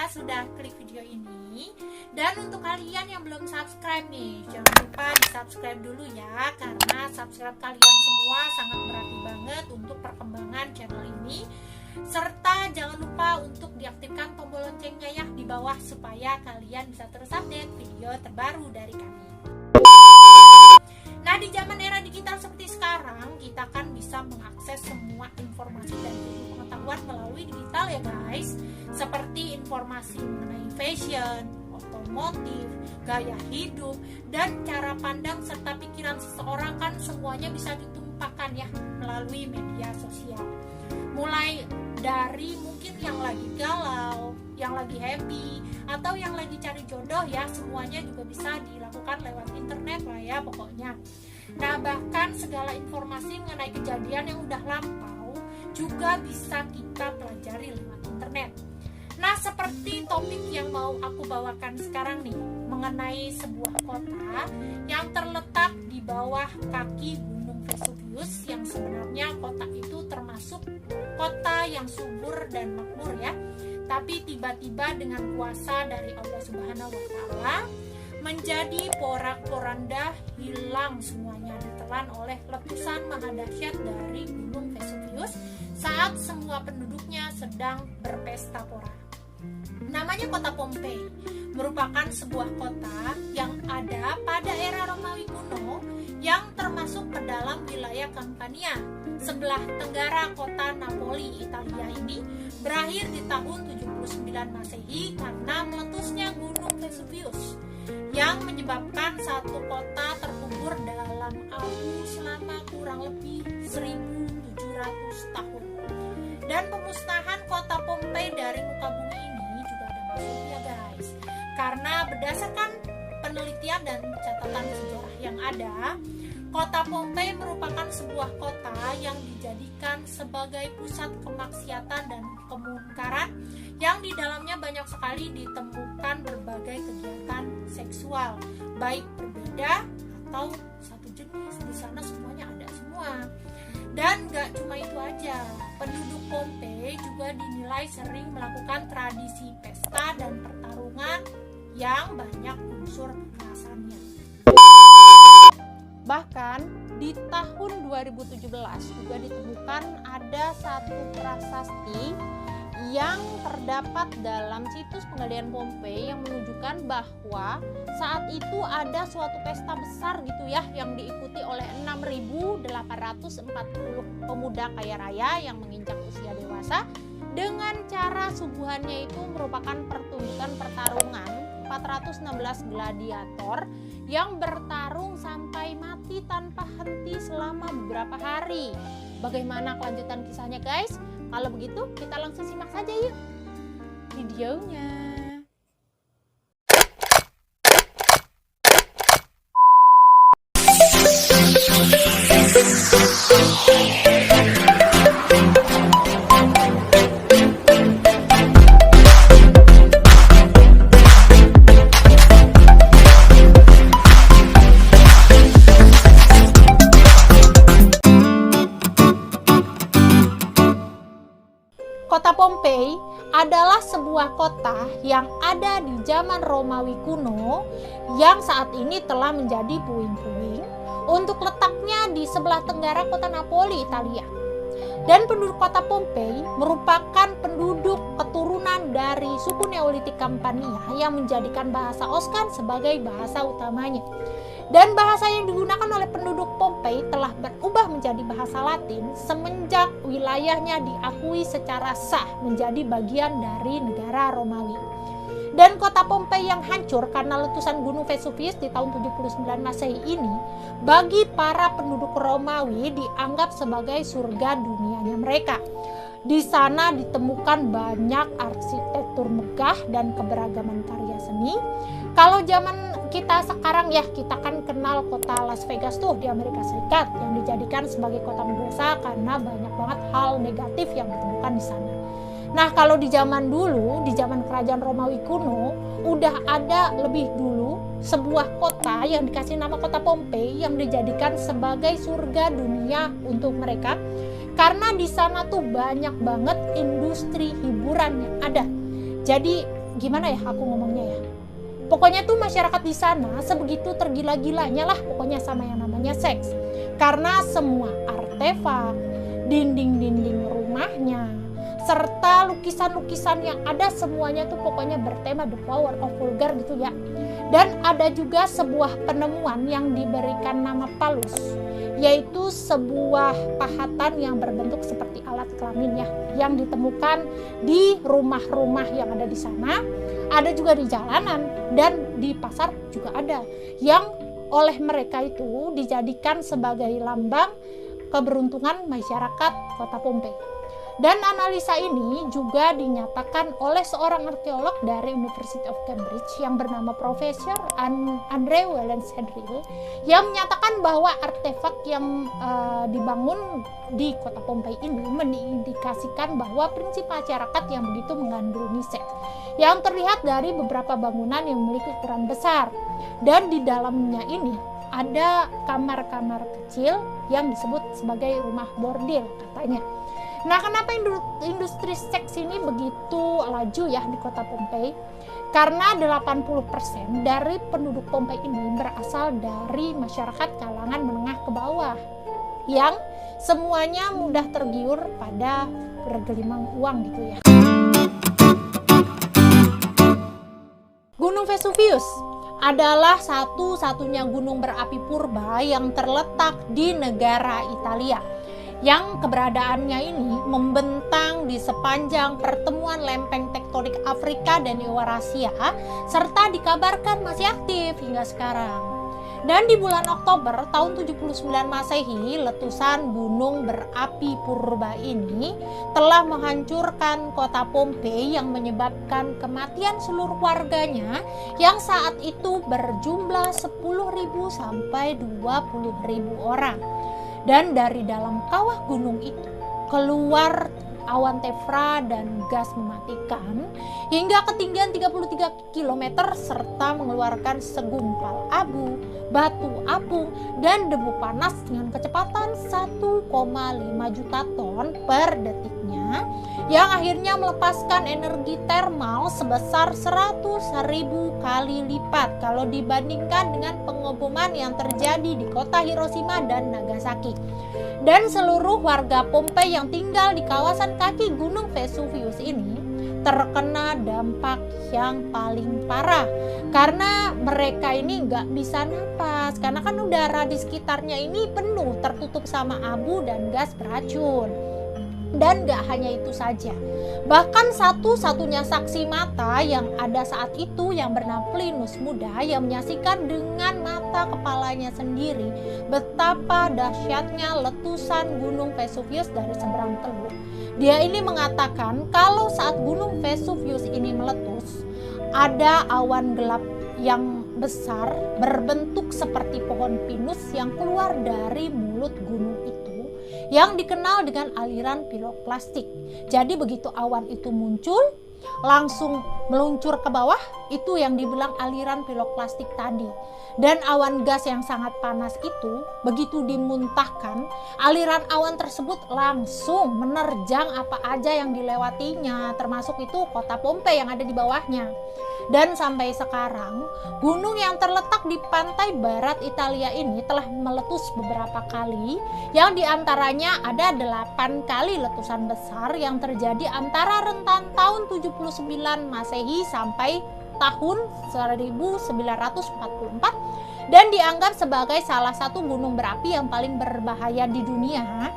sudah klik video ini. Dan untuk kalian yang belum subscribe nih, jangan lupa di subscribe dulu ya, karena subscribe kalian semua sangat berarti banget untuk perkembangan channel ini. Serta jangan lupa untuk diaktifkan tombol loncengnya ya di bawah, supaya kalian bisa terus update video terbaru dari kami. Nah, di zaman era digital seperti sekarang, kita kan bisa mengakses semua informasi dan pengetahuan melalui digital ya guys. Seperti informasi mengenai fashion, otomotif, gaya hidup, dan cara pandang serta pikiran seseorang kan semuanya bisa ditumpahkan ya melalui media sosial. Mulai dari mungkin yang lagi galau, yang lagi happy, atau yang lagi cari jodoh ya, semuanya juga bisa dilakukan lewat internet lah ya pokoknya. Nah, bahkan segala informasi mengenai kejadian yang udah lampau juga bisa kita pelajari lewat internet. Nah, seperti topik yang mau aku bawakan sekarang nih, mengenai sebuah kota yang terletak di bawah kaki Gunung Vesuvius, yang sebenarnya kota itu termasuk kota yang subur dan makmur ya. Tapi tiba-tiba dengan kuasa dari Allah Subhanahu wa Ta'ala menjadi porak-poranda, hilang semuanya, ditelan oleh letusan maha dahsyat dari Gunung Vesuvius saat semua penduduknya sedang berpesta pora. Namanya kota Pompei, merupakan sebuah kota yang ada pada era Romawi kuno yang termasuk ke dalam wilayah Campania, sebelah tenggara kota Napoli, Italia ini berakhir di tahun 79 Masehi karena meletusnya Gunung Vesuvius yang menyebabkan satu kota terkubur dalam abu selama kurang lebih 1700 tahun. Dan pemusnahan kota Pompei dari muka bumi ini juga ada maksudnya guys, karena berdasarkan penelitian dan catatan sejarah yang ada, kota Pompei merupakan sebuah kota yang dijadikan sebagai pusat kemaksiatan dan kemungkaran, yang di dalamnya banyak sekali ditemukan berbagai kegiatan seksual, baik berbeda atau satu jenis. Di sana semuanya ada semua. Dan gak cuma itu aja, penduduk Pompei juga dinilai sering melakukan tradisi pesta dan pertarungan yang banyak unsur kekerasannya. Bahkan di tahun 2017 juga ditemukan ada satu prasasti yang terdapat dalam situs penggalian Pompei yang menunjukkan bahwa saat itu ada suatu pesta besar gitu ya, yang diikuti oleh 6.840 pemuda kaya raya yang menginjak usia dewasa, dengan cara suguhannya itu merupakan pertunjukan pertarungan 416 gladiator yang bertarung sampai mati tanpa henti selama beberapa hari. Bagaimana kelanjutan kisahnya guys? Kalau begitu kita langsung simak saja yuk videonya. Kota Pompei adalah sebuah kota yang ada di zaman Romawi kuno yang saat ini telah menjadi puing-puing untuk letaknya di sebelah tenggara kota Napoli, Italia. Dan penduduk kota Pompei merupakan penduduk keturunan dari suku Neolitik Campania yang menjadikan bahasa Oscan sebagai bahasa utamanya. Dan bahasa yang digunakan oleh penduduk Pompei telah berubah menjadi bahasa Latin semenjak wilayahnya diakui secara sah menjadi bagian dari negara Romawi. Dan kota Pompei yang hancur karena letusan Gunung Vesuvius di tahun 79 Masehi ini, bagi para penduduk Romawi dianggap sebagai surga dunianya mereka. Di sana ditemukan banyak arsitektur megah dan keberagaman karya seni. Kalau zaman kita sekarang ya, kita kan kenal kota Las Vegas tuh di Amerika Serikat yang dijadikan sebagai kota berdosa karena banyak banget hal negatif yang ditemukan di sana. Nah, kalau di zaman dulu, di zaman kerajaan Romawi kuno, udah ada lebih dulu sebuah kota yang dikasih nama kota Pompei yang dijadikan sebagai surga dunia untuk mereka, karena di sana tuh banyak banget industri hiburan yang ada. Jadi gimana ya aku ngomongnya ya. Pokoknya tuh masyarakat di sana sebegitu tergila-gilanya lah pokoknya sama yang namanya seks. Karena semua artefak, dinding-dinding rumahnya, serta lukisan-lukisan yang ada semuanya tuh pokoknya bertema the power of vulgar gitu ya. Dan ada juga sebuah penemuan yang diberikan nama phallus, yaitu sebuah pahatan yang berbentuk seperti alat kelamin ya, yang ditemukan di rumah-rumah yang ada di sana, ada juga di jalanan dan di pasar juga ada, yang oleh mereka itu dijadikan sebagai lambang keberuntungan masyarakat kota Pompei. Dan analisa ini juga dinyatakan oleh seorang arkeolog dari University of Cambridge yang bernama Profesor Andre Wellens-Hedrill, yang menyatakan bahwa artefak yang dibangun di kota Pompei ini mengindikasikan bahwa prinsip masyarakat yang begitu mengandungi seks, yang terlihat dari beberapa bangunan yang memiliki ukuran besar, dan di dalamnya ini ada kamar-kamar kecil yang disebut sebagai rumah bordil katanya. Nah, kenapa industri seks ini begitu laju ya di kota Pompei? Karena 80% dari penduduk Pompei ini berasal dari masyarakat kalangan menengah ke bawah, yang semuanya mudah tergiur pada bergelimang uang gitu ya. Gunung Vesuvius adalah satu-satunya gunung berapi purba yang terletak di negara Italia, yang keberadaannya ini membentang di sepanjang pertemuan lempeng tektonik Afrika dan Eurasia, serta dikabarkan masih aktif hingga sekarang. Dan di bulan Oktober tahun 79 Masehi, letusan gunung berapi purba ini telah menghancurkan kota Pompei yang menyebabkan kematian seluruh warganya yang saat itu berjumlah 10.000 sampai 20.000 orang. Dan dari dalam kawah gunung itu keluar awan tefra dan gas mematikan hingga ketinggian 33 km serta mengeluarkan segumpal abu, batu apung, dan debu panas dengan kecepatan 1,5 juta ton per detiknya, yang akhirnya melepaskan energi termal sebesar 100.000 kali lipat kalau dibandingkan dengan pengeboman yang terjadi di kota Hiroshima dan Nagasaki. Dan seluruh warga Pompei yang tinggal di kawasan kaki Gunung Vesuvius ini terkena dampak yang paling parah, karena mereka ini nggak bisa napas karena kan udara di sekitarnya ini penuh tertutup sama abu dan gas beracun. Dan gak hanya itu saja, bahkan satu-satunya saksi mata yang ada saat itu yang bernama Plinus Muda, yang menyaksikan dengan mata kepalanya sendiri betapa dahsyatnya letusan Gunung Vesuvius dari seberang teluk. Dia ini mengatakan kalau saat Gunung Vesuvius ini meletus, ada awan gelap yang besar berbentuk seperti pohon pinus yang keluar dari mulut gunung itu, yang dikenal dengan aliran piroklastik. Jadi begitu awan itu muncul langsung meluncur ke bawah, itu yang dibilang aliran piroklastik tadi. Dan awan gas yang sangat panas itu begitu dimuntahkan, aliran awan tersebut langsung menerjang apa aja yang dilewatinya, termasuk itu kota Pompei yang ada di bawahnya. Dan sampai sekarang, gunung yang terletak di pantai barat Italia ini telah meletus beberapa kali, yang diantaranya ada 8 kali letusan besar yang terjadi antara rentan tahun 79 Masehi sampai tahun 1944, dan dianggap sebagai salah satu gunung berapi yang paling berbahaya di dunia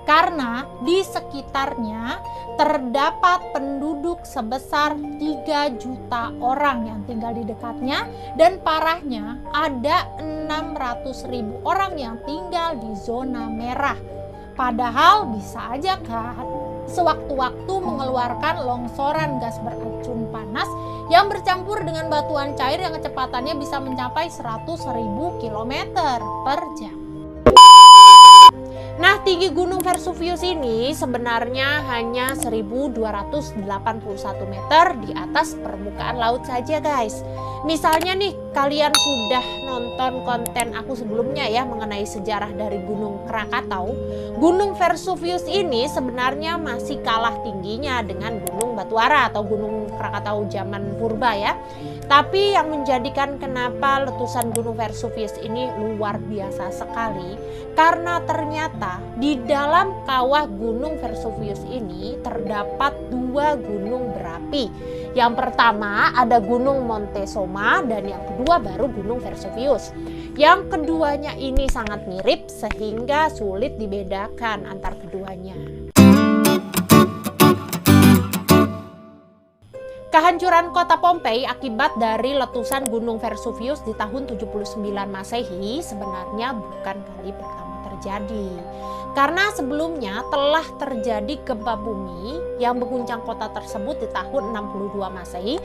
karena di sekitarnya terdapat penduduk sebesar 3 juta orang yang tinggal di dekatnya, dan parahnya ada 600.000 orang yang tinggal di zona merah. Padahal bisa aja kan sewaktu-waktu mengeluarkan longsoran gas beracun panas yang bercampur dengan batuan cair yang kecepatannya bisa mencapai 100.000 km per jam. Nah, tinggi Gunung Vesuvius ini sebenarnya hanya 1281 meter di atas permukaan laut saja, guys. Misalnya nih, kalian sudah nonton konten aku sebelumnya ya mengenai sejarah dari Gunung Krakatau. Gunung Vesuvius ini sebenarnya masih kalah tingginya dengan Gunung Batuara atau Gunung Krakatau zaman purba ya. Tapi yang menjadikan kenapa letusan Gunung Vesuvius ini luar biasa sekali, karena ternyata di dalam kawah Gunung Vesuvius ini terdapat dua gunung berapi. Yang pertama ada Gunung Montezuma dan yang kedua baru Gunung Vesuvius. Yang keduanya ini sangat mirip sehingga sulit dibedakan antar keduanya. Kehancuran kota Pompei akibat dari letusan Gunung Vesuvius di tahun 79 Masehi sebenarnya bukan kali pertama terjadi. Karena sebelumnya telah terjadi gempa bumi yang mengguncang kota tersebut di tahun 62 Masehi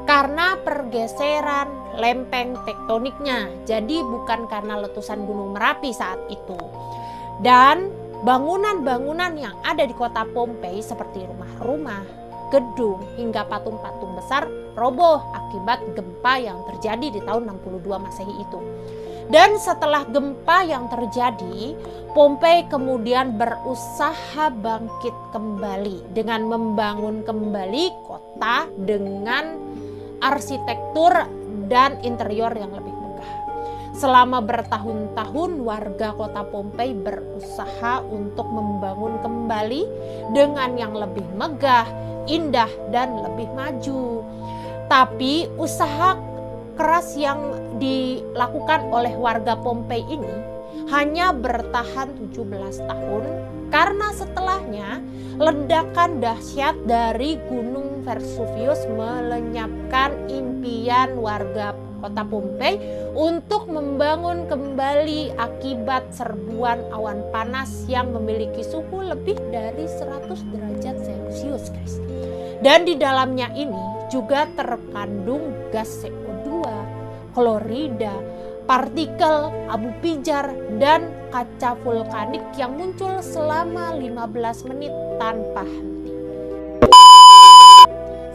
karena pergeseran lempeng tektoniknya. Jadi bukan karena letusan Gunung Merapi saat itu. Dan bangunan-bangunan yang ada di kota Pompei seperti rumah-rumah, gedung hingga patung-patung besar roboh akibat gempa yang terjadi di tahun 62 Masehi itu. Dan setelah gempa yang terjadi, Pompei kemudian berusaha bangkit kembali dengan membangun kembali kota dengan arsitektur dan interior yang lebih megah. Selama bertahun-tahun warga kota Pompei berusaha untuk membangun kembali dengan yang lebih megah, indah dan lebih maju. Tapi usaha keras yang dilakukan oleh warga Pompei ini hanya bertahan 17 tahun karena setelahnya ledakan dahsyat dari Gunung Vesuvius melenyapkan impian warga kota Pompei untuk membangun kembali akibat serbuan awan panas yang memiliki suhu lebih dari 100 derajat Celcius, guys. Dan di dalamnya ini juga terkandung gas CO2, klorida, partikel, abu pijar, dan kaca vulkanik yang muncul selama 15 menit tanpa henti.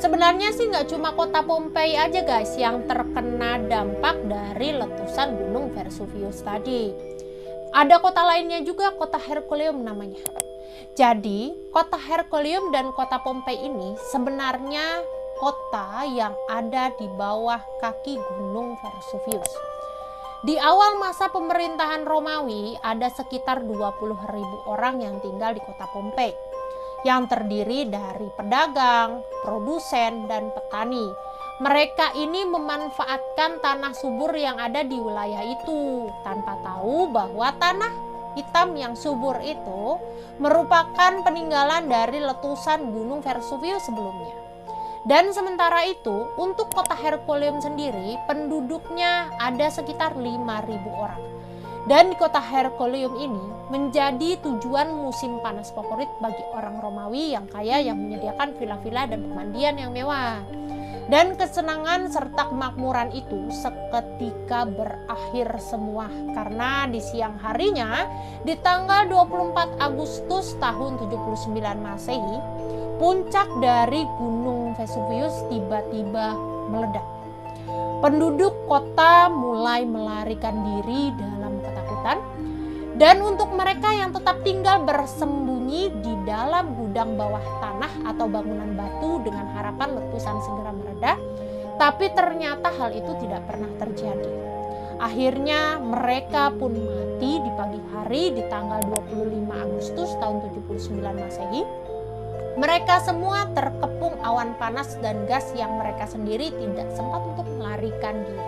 Sebenarnya sih nggak cuma kota Pompei aja guys yang terkena dampak dari letusan Gunung Vesuvius tadi. Ada kota lainnya juga, kota Herculaneum namanya. Jadi kota Herculaneum dan kota Pompei ini sebenarnya kota yang ada di bawah kaki Gunung Vesuvius. Di awal masa pemerintahan Romawi ada sekitar 20.000 orang yang tinggal di kota Pompei, yang terdiri dari pedagang, produsen, dan petani. Mereka ini memanfaatkan tanah subur yang ada di wilayah itu tanpa tahu bahwa tanah hitam yang subur itu merupakan peninggalan dari letusan Gunung Vesuvius sebelumnya. Dan sementara itu, untuk kota Herculaneum sendiri, penduduknya ada sekitar 5.000 orang. Dan di kota Herculaneum ini menjadi tujuan musim panas favorit bagi orang Romawi yang kaya yang menyediakan villa-villa dan pemandian yang mewah. Dan kesenangan serta kemakmuran itu seketika berakhir semua karena di siang harinya di tanggal 24 Agustus tahun 79 Masehi, puncak dari Gunung Vesuvius tiba-tiba meledak. Penduduk kota mulai melarikan diri dalam ketakutan. Dan untuk mereka yang tetap tinggal bersembunyi di dalam gudang bawah tanah atau bangunan batu dengan harapan letusan segera mereda, tapi ternyata hal itu tidak pernah terjadi. Akhirnya mereka pun mati di pagi hari di tanggal 25 Agustus tahun 79 Masehi. Mereka semua terkepung awan panas dan gas yang mereka sendiri tidak sempat untuk melarikan diri.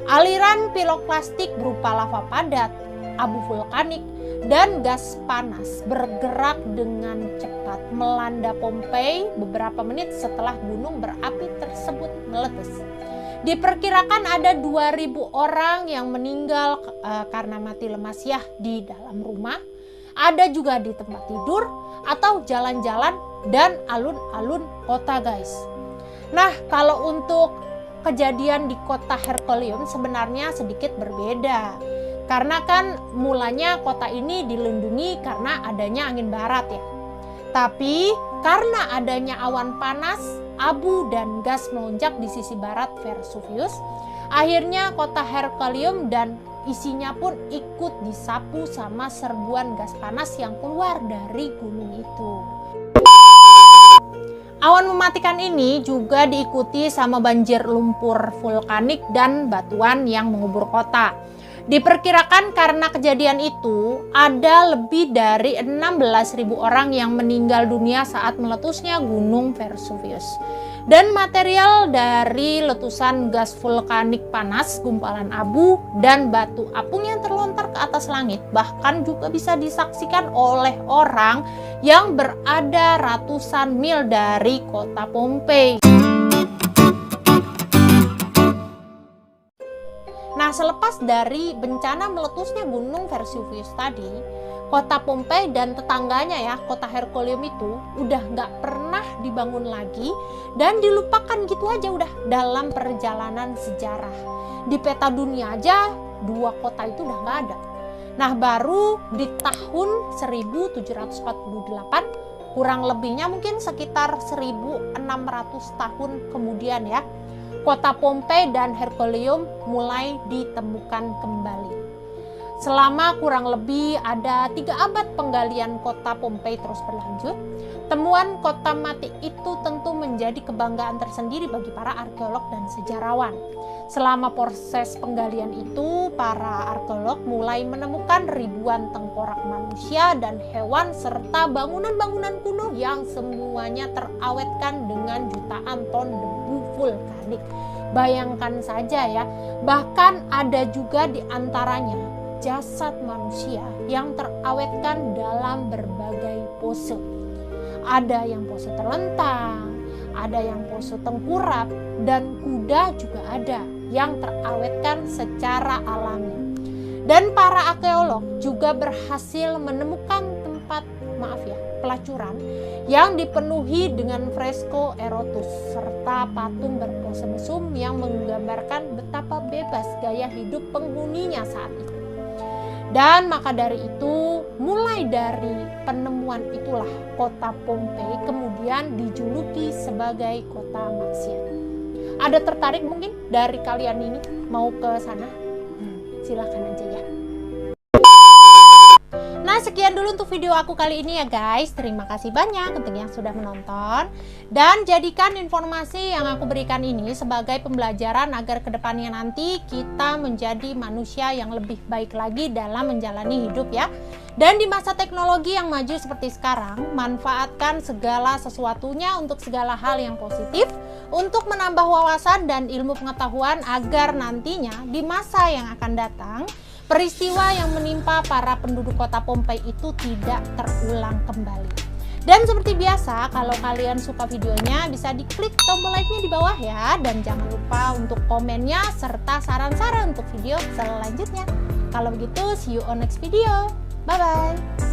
Aliran piroklastik berupa lava padat, abu vulkanik, dan gas panas bergerak dengan cepat melanda Pompei beberapa menit setelah gunung berapi tersebut meletus. Diperkirakan ada 2.000 orang yang meninggal karena mati lemas ya di dalam rumah, ada juga di tempat tidur atau jalan-jalan dan alun-alun kota guys. Nah, kalau untuk kejadian di kota Herculaneum sebenarnya sedikit berbeda. Karena kan mulanya kota ini dilindungi karena adanya angin barat ya. Tapi karena adanya awan panas, abu dan gas melonjak di sisi barat Vesuvius, akhirnya kota Herculaneum dan isinya pun ikut disapu sama serbuan gas panas yang keluar dari gunung itu. Awan mematikan ini juga diikuti sama banjir lumpur vulkanik dan batuan yang mengubur kota. Diperkirakan karena kejadian itu, ada lebih dari 16.000 orang yang meninggal dunia saat meletusnya gunung Vesuvius. Dan material dari letusan gas vulkanik panas, gumpalan abu, dan batu apung yang terlontar ke atas langit bahkan juga bisa disaksikan oleh orang yang berada ratusan mil dari kota Pompei. Nah, selepas dari bencana meletusnya gunung Vesuvius tadi, kota Pompei dan tetangganya ya, kota Herculaneum itu udah nggak pernah dibangun lagi dan dilupakan gitu aja udah dalam perjalanan sejarah. Di peta dunia aja dua kota itu udah nggak ada. Nah, baru di tahun 1748, kurang lebihnya mungkin sekitar 1600 tahun kemudian ya, kota Pompei dan Herculaneum mulai ditemukan kembali. Selama kurang lebih ada 3 abad penggalian kota Pompei terus berlanjut, temuan kota mati itu tentu menjadi kebanggaan tersendiri bagi para arkeolog dan sejarawan. Selama proses penggalian itu, para arkeolog mulai menemukan ribuan tengkorak manusia dan hewan serta bangunan-bangunan kuno yang semuanya terawetkan dengan jutaan ton debu vulkanik. Bayangkan saja ya, bahkan ada juga di antaranya jasad manusia yang terawetkan dalam berbagai pose. Ada yang pose terlentang, ada yang pose tengkurap, dan kuda juga ada yang terawetkan secara alami. Dan para arkeolog juga berhasil menemukan tempat, pelacuran yang dipenuhi dengan fresko erotus serta patung berpose mesum yang menggambarkan betapa bebas gaya hidup penghuninya saat itu. Dan maka dari itu, mulai dari penemuan itulah kota Pompei kemudian dijuluki sebagai kota maksiat. Ada tertarik mungkin dari kalian ini mau ke sana? Silakan aja ya. Nah, sekian dulu untuk video aku kali ini ya guys. Terima kasih banyak untuk yang sudah menonton. Dan jadikan informasi yang aku berikan ini sebagai pembelajaran agar kedepannya nanti kita menjadi manusia yang lebih baik lagi dalam menjalani hidup ya. Dan di masa teknologi yang maju seperti sekarang, manfaatkan segala sesuatunya untuk segala hal yang positif, untuk menambah wawasan dan ilmu pengetahuan agar nantinya di masa yang akan datang, peristiwa yang menimpa para penduduk kota Pompei itu tidak terulang kembali. Dan seperti biasa, kalau kalian suka videonya bisa diklik tombol like-nya di bawah ya. Dan jangan lupa untuk komennya serta saran-saran untuk video selanjutnya. Kalau begitu, see you on next video. Bye-bye.